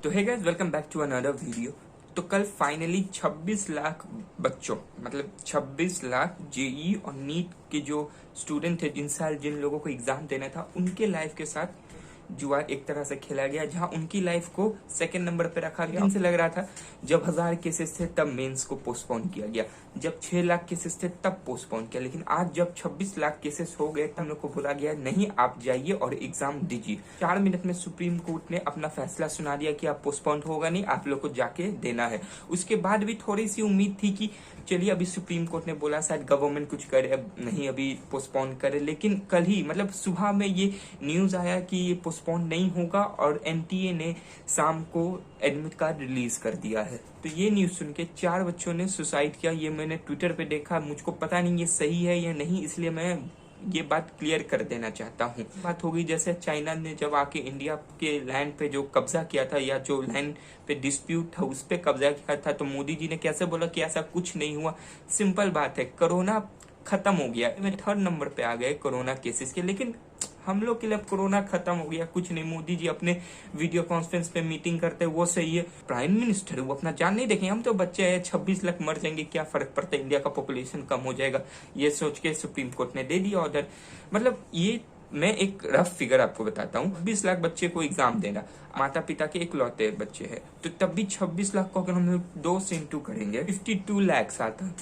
तो है guys, welcome back to another video. तो कल फाइनली 26 लाख बच्चों, मतलब 26 लाख जेई और नीट के जो स्टूडेंट थे, जिन लोगों को एग्जाम देना था, उनके लाइफ के साथ जुआ एक तरह से खेला गया, जहां उनकी लाइफ को सेकंड नंबर पे रखा गया। उनसे लग रहा था जब 1000 केसेस थे तब मेंस को पोस्टपोन किया गया, जब 6 लाख केसेस थे तब पोस्टपोन किया, लेकिन आज जब 26 लाख केसेस हो गए तब हम लोग को बोला गया नहीं, आप जाइए और एग्जाम दीजिए। 4 मिनट में सुप्रीम कोर्ट ने अपना फैसला सुना दिया कि आप पोस्टपोन होगा नहीं, आप लोग को जाके देना है। उसके बाद भी थोड़ी सी उम्मीद थी कि चलिए अभी सुप्रीम कोर्ट ने बोला शायद गवर्नमेंट कुछ करे, अब नहीं अभी पोस्टपोन करे, लेकिन कल ही मतलब सुबह में ये न्यूज आया कि ये पोस्टपोन नहीं होगा और एनटीए ने शाम को एडमिट कार्ड रिलीज कर दिया है। तो ये न्यूज सुन के 4 बच्चों ने सुसाइड किया, ये मैंने ट्विटर पे देखा। मुझको पता नहीं ये सही है या नहीं, इसलिए मैं ये बात क्लियर कर देना चाहता हूँ। बात हो गई जैसे चाइना ने जब आके इंडिया के लैंड पे जो कब्जा किया था, या जो लैंड पे डिस्प्यूट था उस पे कब्जा किया था, तो मोदी जी ने कैसे बोला कि ऐसा कुछ नहीं हुआ। सिंपल बात है, कोरोना खत्म हो गया, 3rd नंबर पे आ गए कोरोना केसेस के, लेकिन हम लोग के लिए अब कोरोना खत्म हो गया कुछ नहीं। मोदी जी अपने वीडियो कॉन्फ्रेंस पे मीटिंग करते हैं, वो सही है। प्राइम मिनिस्टर वो अपना जान नहीं देखेंगे, हम तो बच्चे हैं, 26 लाख मर जाएंगे, क्या फर्क पड़ता है, इंडिया का पॉपुलेशन कम हो जाएगा, ये सोच के सुप्रीम कोर्ट ने दे दिया ऑर्डर। मतलब ये मैं एक रफ फिगर आपको बताता हूँ, 20 लाख बच्चे को एग्जाम देना, माता पिता के इकलौते बच्चे हैं, तो तब भी 26 लाख को अगर हम लोग 2 से इंटू करेंगे 52 लाख आता।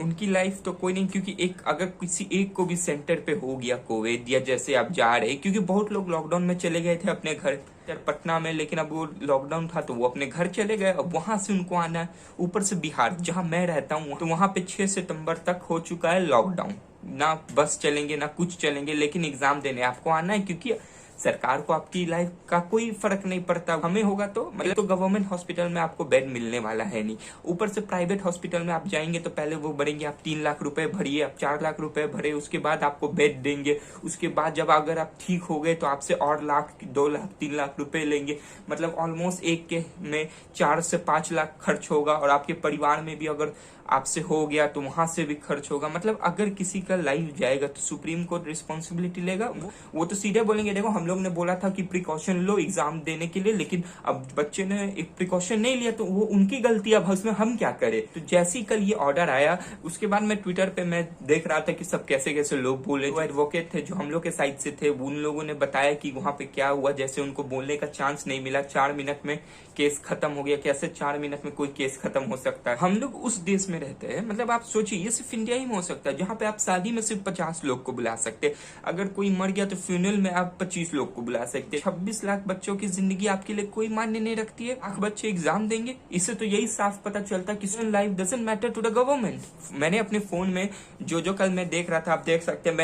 उनकी लाइफ तो कोई नहीं, क्योंकि अगर किसी एक को भी सेंटर पे हो गया कोविड, या जैसे आप जा रहे, क्योंकि बहुत लोग लॉकडाउन में चले गए थे अपने घर पटना में, लेकिन अब वो लॉकडाउन था तो वो अपने घर चले गए, अब वहां से उनको आना है। ऊपर से बिहार जहां मैं रहता हूँ, तो वहां पे 6 सितंबर तक हो चुका है लॉकडाउन, ना बस चलेंगे ना कुछ चलेंगे, लेकिन एग्जाम देने आपको आना है, क्योंकि सरकार को आपकी लाइफ का कोई फर्क नहीं पड़ता। हमें होगा तो मतलब तो गवर्नमेंट हॉस्पिटल में आपको बेड मिलने वाला है नहीं, ऊपर से प्राइवेट हॉस्पिटल में आप जाएंगे तो पहले वो भरेंगे, आप 3 लाख रुपए भरिए, आप 4 लाख रुपए भरे, उसके बाद आपको बेड देंगे, उसके बाद जब अगर आप ठीक हो गए तो आपसे और लाख 2 लाख 3 लाख रुपए लेंगे। मतलब ऑलमोस्ट एक के में 4 से 5 लाख खर्च होगा, और आपके परिवार में भी अगर आपसे हो गया तो वहां से भी खर्च होगा। मतलब अगर किसी का लाइफ जाएगा तो सुप्रीम कोर्ट रिस्पॉन्सिबिलिटी लेगा। वो तो सीधे बोलेंगे देखो हम लोग ने बोला था कि प्रिकॉशन लो एग्जाम देने के लिए, लेकिन अब बच्चे ने एक प्रिकॉशन नहीं लिया तो वो उनकी गलती, अब उसमें हम क्या करें। तो जैसे ही कल ये ऑर्डर आया, उसके बाद मैं ट्विटर पे मैं देख रहा था कि सब कैसे कैसे लोग बोले, जो एडवोकेट थे जो हम लोग के साइड से थे, उन लोगों ने बताया कि वहां पे क्या हुआ, जैसे उनको बोलने का चांस नहीं मिला, 4 मिनट में केस खत्म हो गया। कैसे 4 मिनट में कोई केस खत्म हो सकता है। हम लोग उस देश में रहते हैं, मतलब आप सोचिए ये सिर्फ इंडिया ही में हो सकता है, जहां पे आप शादी में सिर्फ 50 लोग को बुला सकते, अगर कोई मर गया तो फ्यूनरल में आप 25 लोग को बुला सकते। 26 लाख बच्चों की जिंदगी आपके लिए कोई मान्य नहीं रखती है। लाख बच्चे एग्जाम देंगे, इससे तो यही साफ पता चलता है कि life doesn't matter to the government. मैंने अपने फोन में जो कल मैं देख रहा था, आप देख सकते हैं,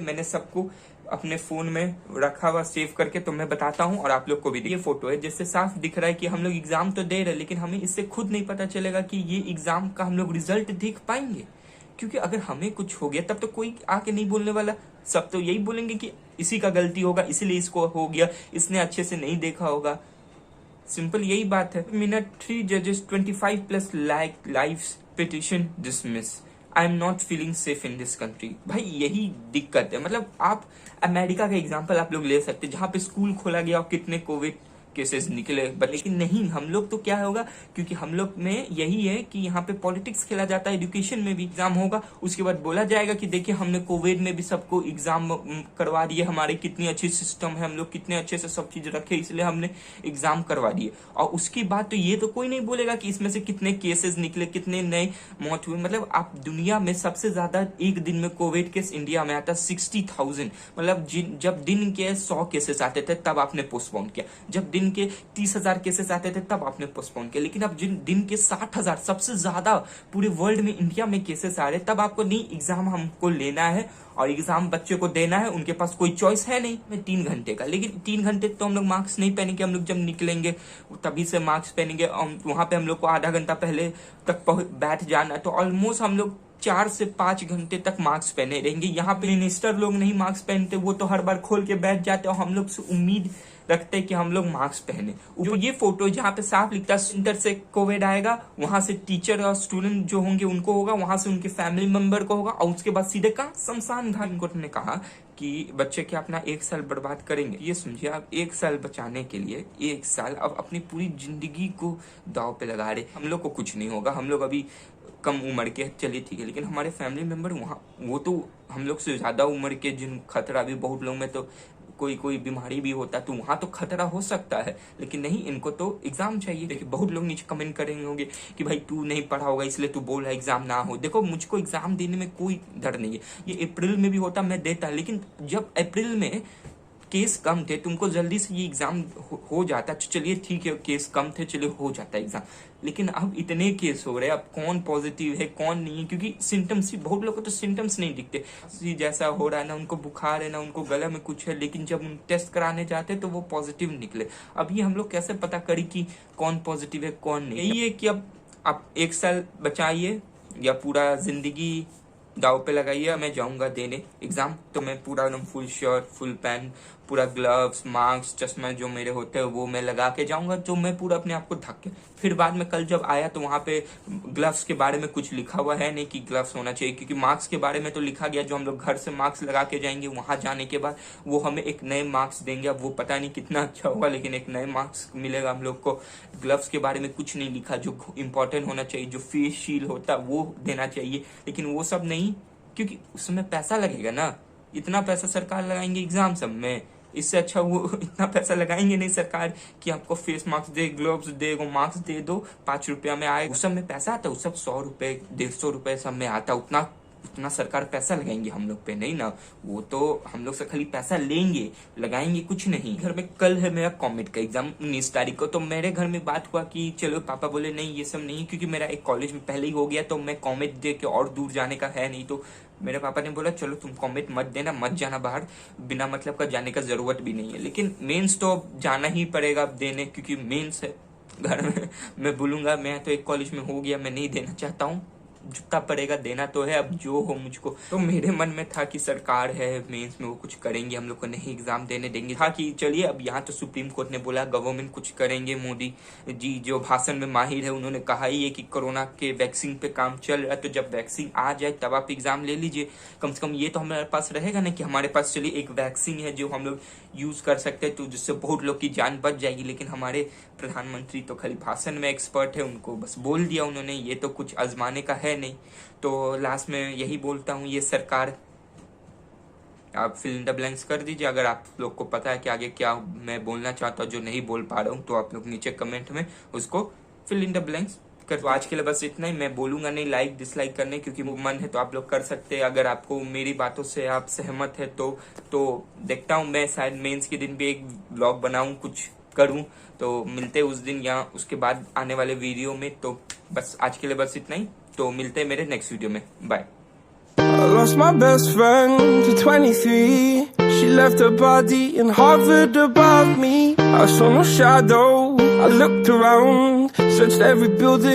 मैंने सबको अपने फोन में रखा हुआ सेव करके, तो मैं बताता हूँ और आप लोग को भी। ये फोटो है जिससे साफ दिख रहा है कि हम लोग एग्जाम तो दे रहे हैं, लेकिन हमें इससे खुद नहीं पता चलेगा कि ये एग्जाम का हम लोग रिजल्ट देख पाएंगे, क्योंकि अगर हमें कुछ हो गया तब तो कोई आके नहीं बोलने वाला, सब तो यही बोलेंगे कि इसी का गलती होगा, इसलिए इसको हो गया, इसने अच्छे से नहीं देखा होगा। सिंपल यही बात है। मिनट 3 जजेस 25+ lives petition dismiss. I am not feeling safe in this country. भाई यही दिक्कत है। मतलब आप अमेरिका का एग्जांपल आप लोग ले सकते हैं, जहां पे स्कूल खोला गया और कितने कोविड केसेस निकले, लेकिन नहीं, हम लोग तो क्या होगा, क्योंकि हम लोग में यही है कि यहाँ पे पॉलिटिक्स खेला जाता है। एजुकेशन में भी एग्जाम होगा, उसके बाद बोला जाएगा कि देखिए हमने कोविड में भी सबको एग्जाम करवा दिए, हमारी कितनी अच्छी सिस्टम है, हम लोग कितने अच्छे से सब चीज रखे, इसलिए हमने एग्जाम करवा दिए। और उसके बाद तो ये तो कोई नहीं बोलेगा कि इसमें से कितने केसेस निकले, कितने नए मौत हुए। मतलब आप दुनिया में सबसे ज्यादा एक दिन में कोविड केस इंडिया में आता 60,000। मतलब जब दिन के 100 केसेस आते थे तब आपने पोस्टपोन किया, जब दिन के 30,000 केसेस आते थे तब आपने पोस्टपोन किया, लेकिन अब जिन दिन के 60,000 सबसे ज्यादा पूरे वर्ल्ड में इंडिया में केसेस आ रहे, तब आपको नहीं एग्जाम हमको लेना है और एग्जाम बच्चे को देना है, उनके पास कोई चॉइस है नहीं। 3 घंटे का, लेकिन 3 घंटे तो हम लोग मास्क नहीं पहनेंगे, हम लोग जब निकलेंगे तभी से मास्क पहनेंगे, वहां पे हम लोग को आधा घंटा पहले तक बैठ जाना, तो ऑलमोस्ट हम लोग 4 से 5 घंटे तक मास्क पहने रहेंगे। यहाँ पे मिनिस्टर लोग नहीं मास्क पहनते, वो तो हर बार खोल के बैठ जाते, और हम लोग से उम्मीद रखते हैं कि हम लोग मास्क पहने। जो ये फोटो जहाँ पे साफ लिखता है सेंटर से कोविड आएगा, वहां से टीचर और स्टूडेंट जो होंगे उनको होगा, वहां से उनके फैमिली मेंबर को होगा, और उसके बाद सीधे कहाँ शमशान घाट। कोर्ट ने कहा कि बच्चे क्या अपना 1 साल बर्बाद करेंगे। ये समझिए आप 1 साल बचाने के लिए 1 साल अब अपनी पूरी जिंदगी को दाव पे लगा रहे। हम लोग को कुछ नहीं होगा, हम लोग अभी कम उम्र के, चलिए ठीक है, लेकिन हमारे फैमिली मेंबर वहाँ, वो तो हम लोग से ज्यादा उम्र के, जिन खतरा भी, बहुत लोग में तो कोई बीमारी भी होता है, तो वहां तो खतरा हो सकता है, लेकिन नहीं, इनको तो एग्जाम चाहिए। देखिए बहुत लोग नीचे कमेंट करेंगे होंगे कि भाई तू नहीं पढ़ा होगा इसलिए तू बोल रहा है एग्जाम ना हो। देखो मुझको एग्जाम देने में कोई डर नहीं है, ये अप्रैल में भी होता मैं देता, लेकिन जब अप्रैल में केस कम थे, तुमको जल्दी से ये एग्जाम हो जाता, चलिए ठीक है, केस कम थे, चलिए हो जाता एग्जाम। लेकिन अब इतने केस हो रहे हैं, अब कौन पॉजिटिव है कौन नहीं है, क्योंकि सिम्टम्स ही, बहुत लोगों को तो सिम्टम्स नहीं दिखते, जैसा हो रहा है ना, उनको बुखार है ना, उनको गला में कुछ है, लेकिन जब उन टेस्ट कराने जाते हैं तो वो पॉजिटिव निकले। अब ये हम लोग कैसे पता करें कि कौन पॉजिटिव है कौन नहीं। यही है कि अब आप 1 साल बचाइए या पूरा जिंदगी दाव पे लगाइए। मैं जाऊंगा देने एग्जाम, तो मैं पूरा एकदम फुल शर्ट, फुल पैंट, पूरा ग्लव्स, मास्क, चश्मा जो मेरे होते हैं वो मैं लगा के जाऊंगा, जो मैं पूरा अपने आप को ढक के। फिर बाद में कल जब आया तो वहां पे ग्लव्स के बारे में कुछ लिखा हुआ है नहीं कि ग्लव्स होना चाहिए, क्योंकि मास्क के बारे में तो लिखा गया, जो हम लोग घर से मास्क लगा के जाएंगे, वहां जाने के बाद वो हमें एक नए मास्क देंगे। अब वो पता नहीं कितना अच्छा होगा, लेकिन एक नए मास्क मिलेगा हम लोग को। ग्लव्स के बारे में कुछ नहीं लिखा, जो इंपॉर्टेंट होना चाहिए, जो फेस शील्ड होता है वो देना चाहिए, लेकिन वो सब नहीं, क्योंकि उसमें पैसा लगेगा ना, इतना पैसा सरकार लगाएंगे एग्जाम सब में, इससे अच्छा वो इतना पैसा लगाएंगे नहीं सरकार कि आपको फेस मास्क दे, ग्लोव्स दे, वो मास्क दे दो, 5 रुपया में आए, उस सब में पैसा आता है, उस सब 100 रुपए 150 रुपए सब में आता, उतना सरकार पैसा लगाएंगे हम लोग पे नहीं ना। वो तो हम लोग से खाली पैसा लेंगे, लगाएंगे कुछ नहीं। घर में कल है मेरा कॉमेट का एग्जाम 19 तारीख को, तो मेरे घर में बात हुआ कि चलो, पापा बोले नहीं ये सब नहीं, क्योंकि मेरा एक कॉलेज में पहले ही हो गया, तो मैं कॉमेट दे के और दूर जाने का है नहीं। तो मेरे पापा ने बोला चलो तुम कॉमेट मत देना, मत जाना बाहर, बिना मतलब का जाने का जरूरत भी नहीं है। लेकिन मेंस तो जाना ही पड़ेगा देने, क्योंकि मेंस है। घर में मैं बोलूंगा, मैं तो एक कॉलेज में हो गया, मैं नहीं देना चाहता हूँ, जितना पड़ेगा देना तो है, अब जो हो मुझको। तो मेरे मन में था कि सरकार है, मेंस में वो कुछ करेंगे, हम लोग को नहीं एग्जाम देने देंगे। था कि चलिए, अब यहाँ तो सुप्रीम कोर्ट ने बोला गवर्नमेंट कुछ करेंगे, मोदी जी जो भाषण में माहिर है उन्होंने कहा ही है कि कोरोना के वैक्सीन पे काम चल रहा है, तो जब वैक्सीन आ जाए तब आप एग्जाम ले लीजिए। कम से कम ये तो हमारे पास रहेगा ना कि हमारे पास चलिए एक वैक्सीन है जो हम लोग यूज कर सकते हैं, तो जिससे बहुत लोग की जान बच जाएगी। लेकिन हमारे प्रधानमंत्री तो खाली भाषण में एक्सपर्ट है, उनको बस बोल दिया उन्होंने, ये तो कुछ आजमाने का है नहीं। तो लास्ट में यही बोलता हूँ, ये सरकार, आप फिल इन द ब्लैंक्स कर दीजिए अगर आप लोग को पता है कि आगे क्या मैं बोलना चाहता हूँ जो नहीं बोल पा रहा हूँ, तो आप लोग नीचे कमेंट में उसको फिल इन द ब्लैंक्स कर। तो आज के लिए बस इतना ही, मैं बोलूंगा नहीं लाइक डिसलाइक करने, क्योंकि वो मन है तो आप लोग कर सकते हैं। अगर आपको मेरी बातों से आप सहमत है तो देखता हूँ मैं शायद मेंस के दिन भी एक व्लॉग बनाऊं, कुछ करूं, तो मिलते हैं उस दिन या उसके बाद आने वाले वीडियो में। तो बस आज के लिए बस इतना ही, तो मिलते हैं मेरे नेक्स्ट वीडियो में, bye. I lost my best friend to 23. She left her body and hovered above me. I saw no shadow. I looked around, searched every building.